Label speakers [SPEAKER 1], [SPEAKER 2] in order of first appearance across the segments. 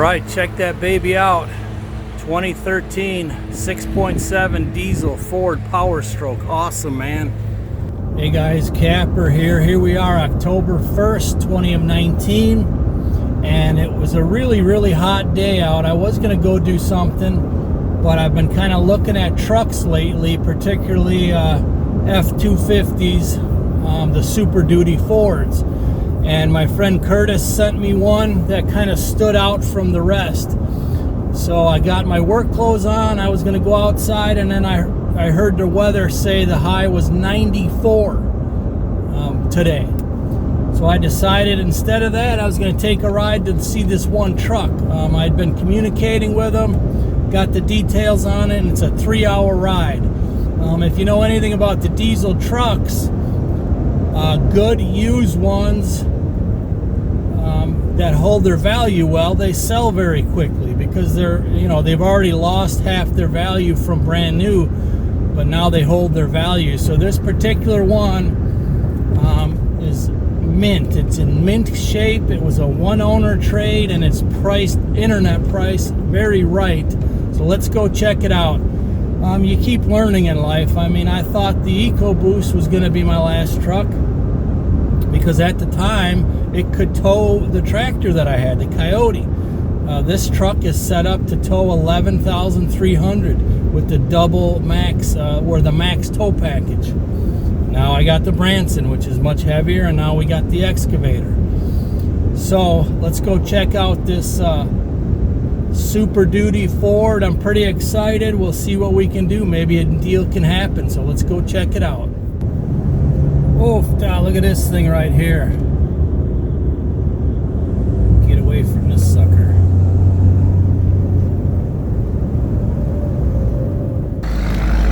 [SPEAKER 1] Alright, check that baby out. 2013 6.7 diesel Ford Power Stroke. Awesome, man. Hey guys, Kapper here. Here we are, October 1st, 2019. And it was a really hot day out. I was going to go do something, but I've been kind of looking at trucks lately, particularly F250s, the Super Duty Fords. And my friend Curtis sent me one that kind of stood out from the rest. So I got my work clothes on. I was going to go outside, and then I heard the weather say the high was 94 today. So I decided instead of that, I was going to take a ride to see this one truck. I'd been communicating with him, got the details on it, and it's a 3-hour ride. If you know anything about the diesel trucks, good used ones that hold their value well, they sell very quickly because they've already lost half their value from brand new, but now they hold their value. So this particular one is mint. It's in mint shape. It was a one-owner trade, and it's priced internet price very right. So let's go check it out. You keep learning in life. I mean, I thought the Ecoboost was going to be my last truck because at the time it could tow the tractor that I had, the Coyote. This truck is set up to tow 11,300 with the double max, or the max tow package. Now I got the Branson, which is much heavier, and now we got the excavator. So let's go check out this Super Duty Ford. I'm pretty excited. We'll see what we can do. Maybe a deal can happen. So let's go check it out. Oh, look at this thing right here. Get away from this sucker.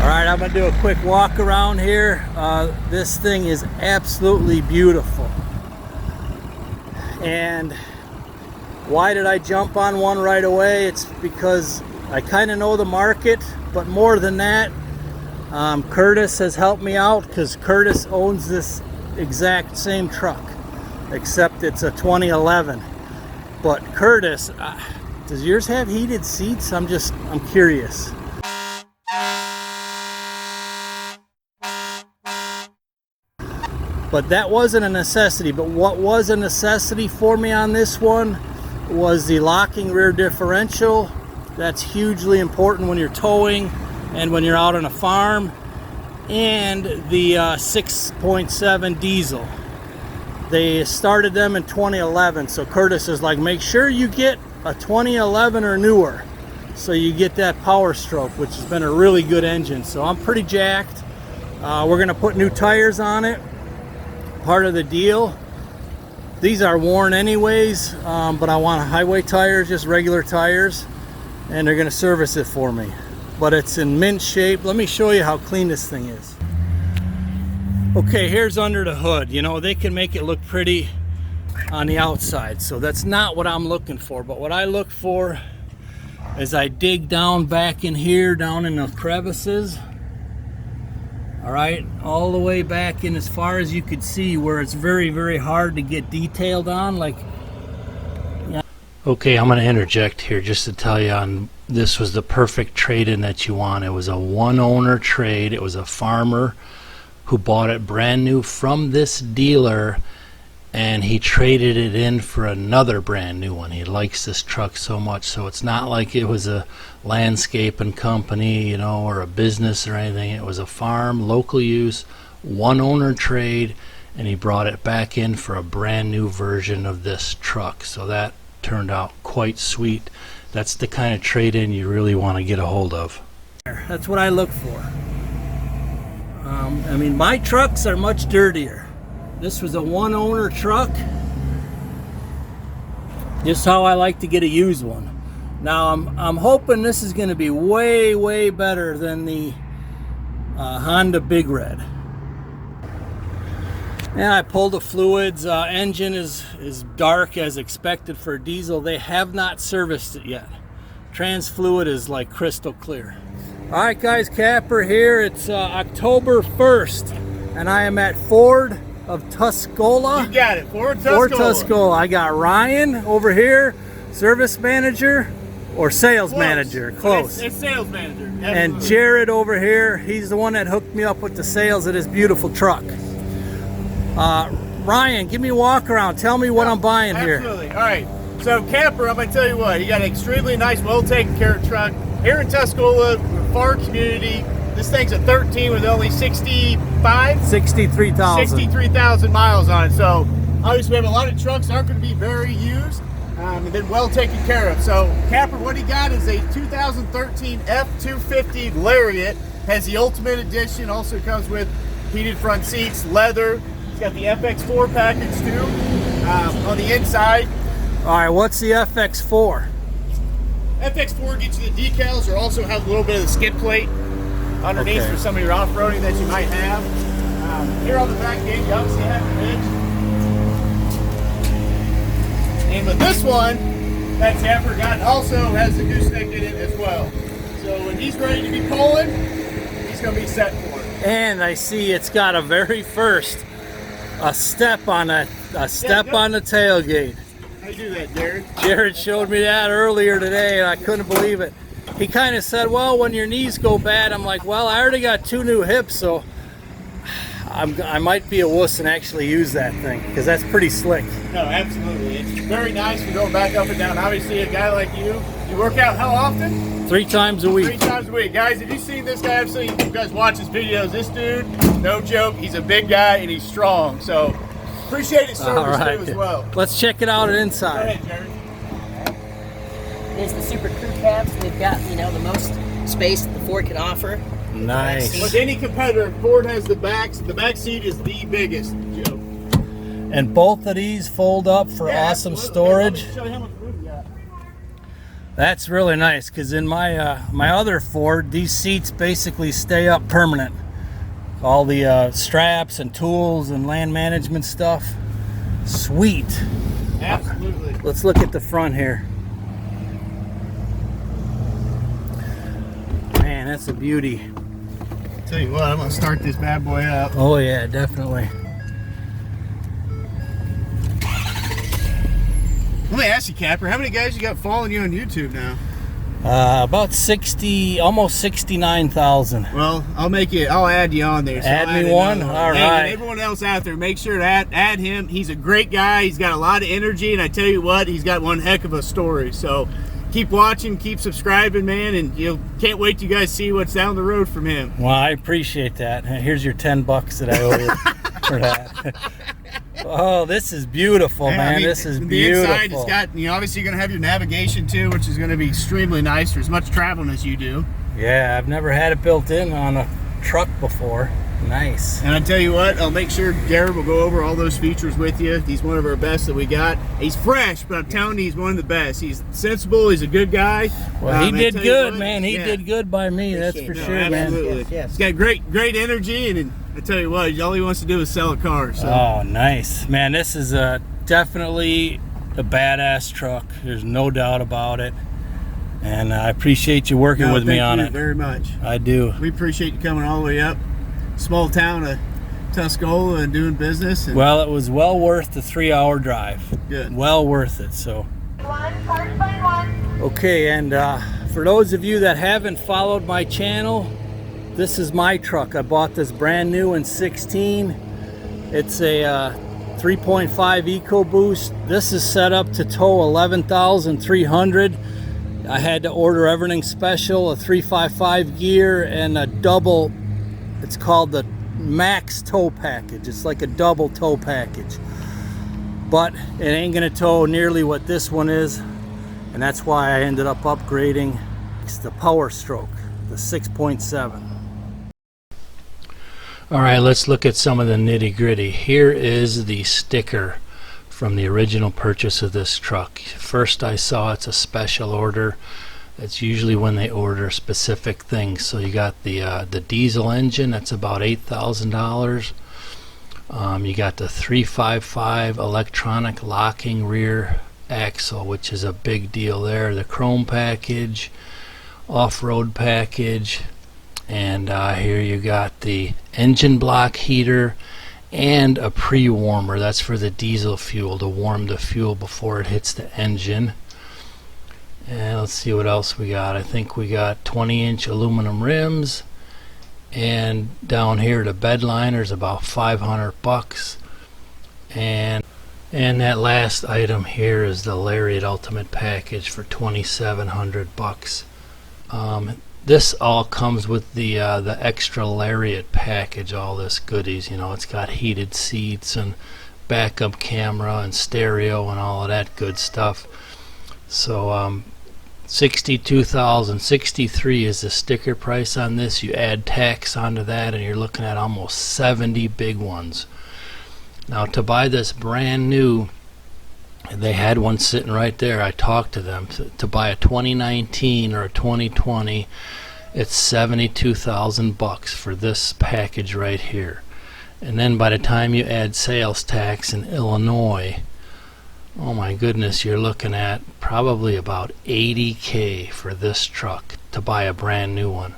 [SPEAKER 1] Alright, I'm going to do a quick walk around here. This thing is absolutely beautiful. And why did I jump on one right away? It's because I kind of know the market, but more than that, Curtis has helped me out because Curtis owns this exact same truck, except it's a 2011. But Curtis, does yours have heated seats? I'm curious. But that wasn't a necessity. But what was a necessity for me on this one was the locking rear differential. That's hugely important when you're towing and when you're out on a farm. And the 6.7 diesel. They started them in 2011. So Curtis is like, make sure you get a 2011 or newer, so you get that Power Stroke, which has been a really good engine. So I'm pretty jacked. We're gonna put new tires on it. Part of the deal. These are worn anyways, but I want highway tires, just regular tires, and they're gonna service it for me. But it's in mint shape. Let me show you how clean this thing is. Okay, here's under the hood. You know, they can make it look pretty on the outside, so that's not what I'm looking for. But what I look for is I dig down back in here, down in the crevices. All right, all the way back in as far as you could see, where it's very hard to get detailed on. Like, yeah. Okay, I'm going to interject here just to tell you this was the perfect trade-in that you want. It was a one-owner trade. It was a farmer who bought it brand new from this dealer, and he traded it in for another brand new one. He likes this truck so much. So it's not like it was a landscaping company, or a business or anything. It was a farm, local use, one owner trade, and he brought it back in for a brand new version of this truck. So that turned out quite sweet. That's the kind of trade-in you really want to get a hold of. That's what I look for. I mean, my trucks are much dirtier. This was a one-owner truck. Just how I like to get a used one. Now I'm hoping this is going to be way better than the Honda Big Red. And I pulled the fluids. Engine is dark as expected for a diesel. They have not serviced it yet. Trans fluid is like crystal clear. All right, guys, Kapper here. It's October 1st, and I am at Ford of Tuscola.
[SPEAKER 2] You got it, Ford Tuscola.
[SPEAKER 1] Ford Tuscola. I got Ryan over here. Service manager or sales manager? Close.
[SPEAKER 2] It's sales manager. Absolutely.
[SPEAKER 1] And Jared over here, he's the one that hooked me up with the sales of this beautiful truck. Ryan, give me a walk around. Tell me what I'm buying here.
[SPEAKER 2] Absolutely. All right. So Kapper, I'm going to tell you what, you got an extremely nice, well taken care of truck. Here in Tuscola, farm community, this thing's a 13 with only 63,000 miles on it. So obviously we have a lot of trucks that aren't going to be very used and been well taken care of. So Kapper, what he got is a 2013 F250 Lariat. Has the Ultimate Edition, also comes with heated front seats, leather. It's got the FX4 package too on the inside.
[SPEAKER 1] All right, what's the FX4?
[SPEAKER 2] FX4 gets you the decals, or also has a little bit of the skid plate underneath for some of your off-roading that you might have. Here on the back gate, you obviously have the hitch. And with this one, that Kapper got also has the gooseneck in it as well. So when he's ready to be pulling, he's going to be set for it.
[SPEAKER 1] And I see it's got a very first a step on on the tailgate.
[SPEAKER 2] I do that, Jared.
[SPEAKER 1] Jared showed me that earlier today, and I couldn't believe it. He kind of said, "Well, when your knees go bad," I'm like, "Well, I already got 2 new hips, so I might be a wuss and actually use that thing because that's pretty slick."
[SPEAKER 2] No, absolutely. It's very nice for going back up and down. Obviously, a guy like you work out how often?
[SPEAKER 1] 3 times a week.
[SPEAKER 2] 3 times a week. Guys, if you've seen this guy, I've seen you guys watch his videos. This dude, no joke, he's a big guy and he's strong. So appreciate his service too as well.
[SPEAKER 1] Let's check it out inside.
[SPEAKER 2] Go ahead, Jared.
[SPEAKER 3] It's the Super Crew cabs. They've got, you know, the most space that the Ford can offer.
[SPEAKER 1] Nice.
[SPEAKER 2] With any competitor, Ford has the back. The back seat is the biggest, Joe.
[SPEAKER 1] And both of these fold up for awesome storage.
[SPEAKER 2] Show you how much room you got.
[SPEAKER 1] That's really nice because in my my other Ford, these seats basically stay up permanent. All the straps and tools and land management stuff. Sweet.
[SPEAKER 2] Absolutely.
[SPEAKER 1] Let's look at the front here. Man, that's a beauty.
[SPEAKER 2] Tell you what, I'm gonna start this bad boy up.
[SPEAKER 1] Oh yeah, definitely.
[SPEAKER 2] Let me ask you, Kapper, how many guys you got following you on YouTube now?
[SPEAKER 1] About 60, almost 69,000.
[SPEAKER 2] Well, I'll add you on there. So
[SPEAKER 1] Add
[SPEAKER 2] I'll
[SPEAKER 1] me one? All
[SPEAKER 2] Hey,
[SPEAKER 1] right.
[SPEAKER 2] and everyone else out there, make sure to add him. He's a great guy. He's got a lot of energy, and I tell you what, he's got one heck of a story. So keep watching, keep subscribing, man, and you can't wait till you guys see what's down the road from him.
[SPEAKER 1] Well, I appreciate that. Here's your $10 that I owe you for that. Oh, this is beautiful, man. I mean, this is beautiful.
[SPEAKER 2] The inside, it's got, you know, obviously you're going to have your navigation too, which is going to be extremely nice for as much traveling as you do.
[SPEAKER 1] Yeah, I've never had it built in on a truck before. Nice.
[SPEAKER 2] And I tell you what, I'll make sure Jared will go over all those features with you. He's one of our best that we got. He's fresh, but I'm telling you, he's one of the best. He's sensible. He's a good guy.
[SPEAKER 1] Well, he did good, man. He did good by me. That's for sure, man.
[SPEAKER 2] Absolutely. Yes. He's got great energy, and I tell you what, all he wants to do is sell a car. So.
[SPEAKER 1] Oh, nice, man. This is definitely a badass truck. There's no doubt about it. And I appreciate you working with me on it.
[SPEAKER 2] Thank you very much.
[SPEAKER 1] I do.
[SPEAKER 2] We appreciate you coming all the way up. Small town of Tuscola and doing business. And
[SPEAKER 1] well, it was well worth the 3-hour drive.
[SPEAKER 2] Good.
[SPEAKER 1] Well worth it. So. Okay, and for those of you that haven't followed my channel, this is my truck. I bought this brand new in 16. It's a 3.5 Ecoboost. This is set up to tow 11,300. I had to order everything special, a 355 gear and a double. It's called the max tow package. It's like a double tow package, but it ain't gonna tow nearly what this one is, and that's why I ended up upgrading. It's the Power Stroke, the 6.7. All right, let's look at some of the nitty-gritty. Here is the sticker from the original purchase of this truck. First I saw it's a special order. That's usually when they order specific things. So you got the diesel engine, that's about $8,000. You got the 355 electronic locking rear axle, which is a big deal there. The chrome package, off-road package, and here you got the engine block heater and a pre-warmer. That's for the diesel fuel, to warm the fuel before it hits the engine. And let's see what else we got. I think we got 20-inch aluminum rims, and down here the bed liner's about $500. And that last item here is the Lariat Ultimate Package for $2,700. This all comes with the extra Lariat package, all this goodies. You know, it's got heated seats and backup camera and stereo and all of that good stuff. So $62,063 is the sticker price on this. You add tax onto that and you're looking at almost 70 big ones. Now to buy this brand new, they had one sitting right there. I talked to them. To buy a 2019 or a 2020, it's $72,000 for this package right here. And then by the time you add sales tax in Illinois, oh my goodness, you're looking at probably about $80,000 for this truck to buy a brand new one.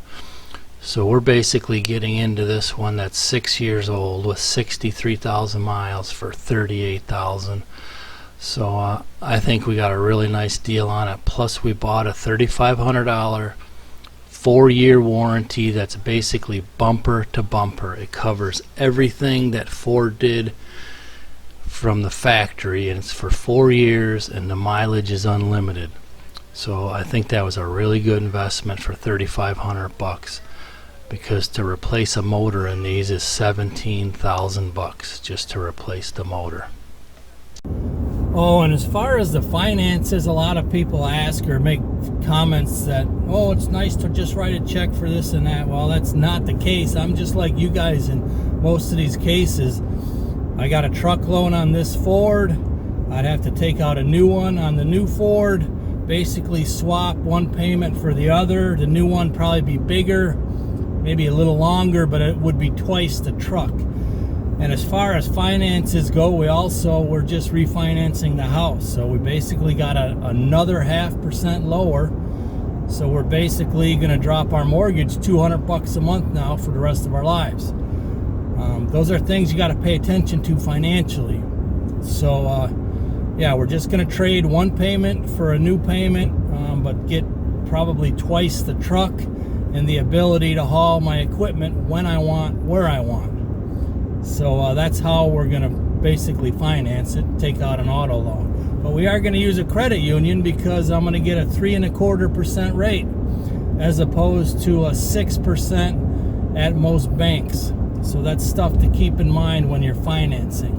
[SPEAKER 1] So we're basically getting into this one that's 6 years old with 63,000 miles for $38,000. So I think we got a really nice deal on it. Plus we bought a $3,500 4-year warranty that's basically bumper to bumper. It covers everything that Ford did from the factory, and it's for 4 years, and the mileage is unlimited. So I think that was a really good investment for $3,500, because to replace a motor in these is $17,000 just to replace the motor. Oh, and as far as the finances, a lot of people ask or make comments that, oh, it's nice to just write a check for this and that. Well, that's not the case. I'm just like you guys in most of these cases. I got a truck loan on this Ford. I'd have to take out a new one on the new Ford, basically swap one payment for the other. The new one probably be bigger, maybe a little longer, but it would be twice the truck. And as far as finances go, we're just refinancing the house. So we basically got another 0.5% lower. So we're basically going to drop our mortgage $200 a month now for the rest of our lives. Those are things you got to pay attention to financially. So yeah, we're just going to trade one payment for a new payment, but get probably twice the truck and the ability to haul my equipment when I want, where I want. So that's how we're going to basically finance it, take out an auto loan. But we are going to use a credit union because I'm going to get a 3.25% rate as opposed to a 6% at most banks. So that's stuff to keep in mind when you're financing.